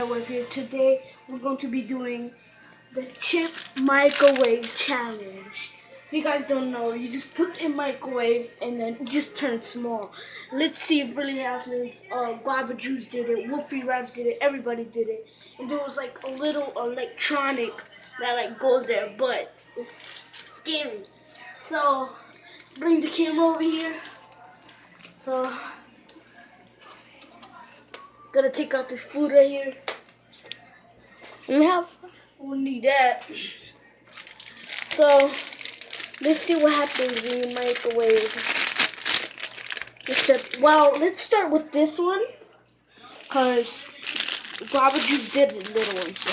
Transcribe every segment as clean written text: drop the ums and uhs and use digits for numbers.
We're here today. We're going to be doing the chip microwave challenge. If you guys don't know, you just put it in microwave and then it just turns small. Let's see if it really happens. Guava Juice did it, Wolfie Raps did it, everybody did it. And there was like a little electronic that like goes there, but it's scary. So bring the camera over here. So gotta take out this food right here. We'll need that. So let's see what happens when you microwave. Well, let's start with this one, cause Guava Juice did the little one. So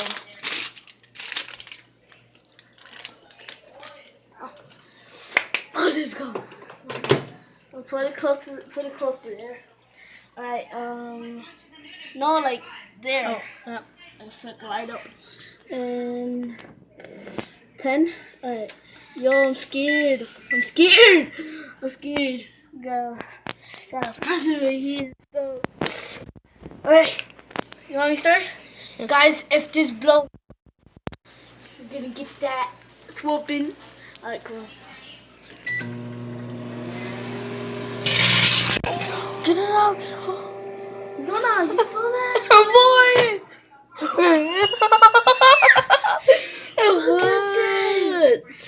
let's go. Put it close to there. All right. No, like there. Oh, I flick light up. And 10. All right. Yo, I'm scared. Got a present right here. So, all right. You want me to start? Yes. Guys, if this blows, we're gonna get that swooping. All right, cool. Get it out. No, you saw that? Boy!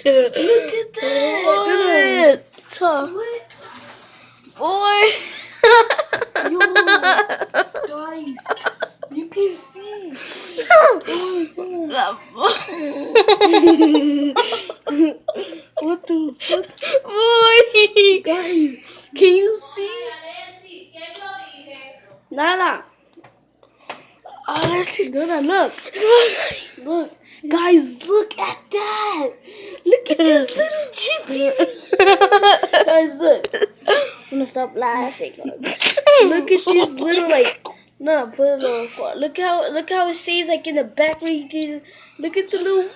Look at that. What? Boy! Yo, guys, you can see. What the fuck? Boy! Guys, can you see? Nada. Let's see. Nada, look. Look. Guys, look at that. Look at this little chippy. Guys, look. I'm gonna stop laughing. Look at this little no, put it a little far. Look how it says like in the back where you can look at the little.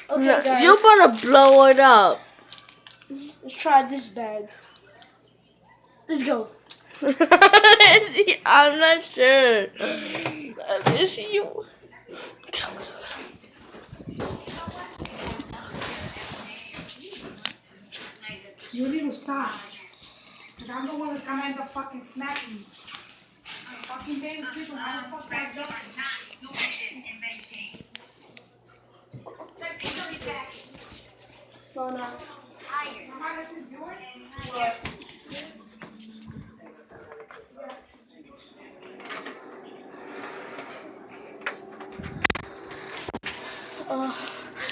Okay, guys. You're gonna blow it up. Let's try this bag. Let's go. I'm not sure. It's you. You need to stop. Because I'm the one that's gonna end up fucking smacking you. I'm fucking baby sleeping. How the fuck I go? So nice. Mama, this is yours?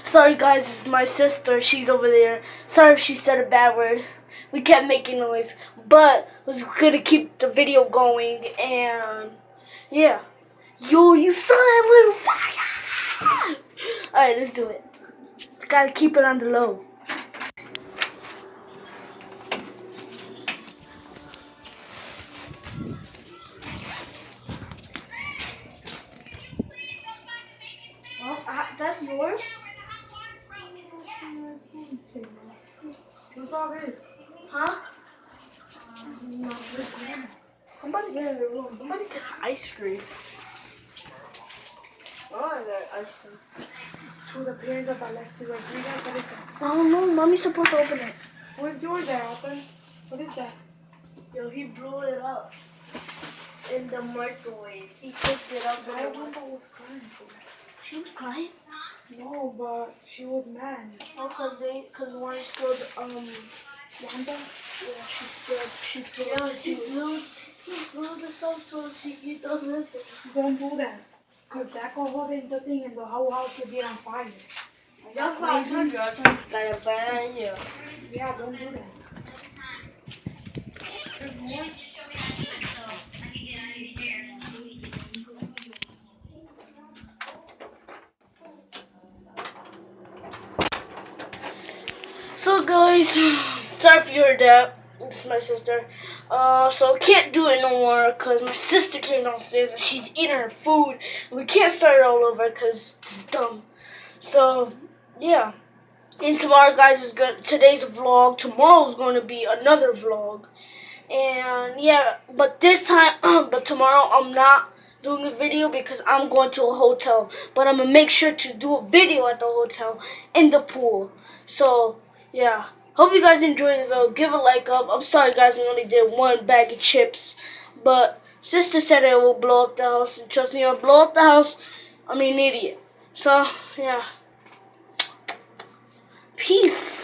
Sorry guys, this is my sister. She's over there. Sorry if she said a bad word. We kept making noise, but was gonna keep the video going. And yeah, yo, you saw that little fire? All right, let's do it. Gotta keep it on the low. Oh, that's yours. What's all this? Huh? Somebody get in the room. Somebody get ice cream. Oh, I got ice cream. To the parents of Alexis Rodriguez. What is that? Oh no, mommy's supposed to open it. Where's yours at, Alton? What is that? Yo, he blew it up in the microwave. He picked it up. I wonder was crying for. She was crying. No, but she was mad. Oh, cause one spilled Wanda? Yeah, she spilled. She blew the stuff so she could do nothing. Don't do that. Because that could hold in the thing and the whole house could be on fire. That's what I told you. I told you got a bad idea. Yeah, don't do that. So guys, sorry if you heard that. This is my sister. So can't do it no more because my sister came downstairs and she's eating her food. And we can't start it all over because it's dumb. So yeah. And tomorrow, guys, is good. Today's a vlog. Tomorrow's going to be another vlog. And yeah, but this time, but tomorrow I'm not doing a video because I'm going to a hotel. But I'm gonna make sure to do a video at the hotel in the pool. So yeah, hope you guys enjoyed the video. Give a like up. I'm sorry guys, we only did one bag of chips, but sister said it will blow up the house, and trust me, I'll blow up the house. I'm an idiot. So yeah, peace.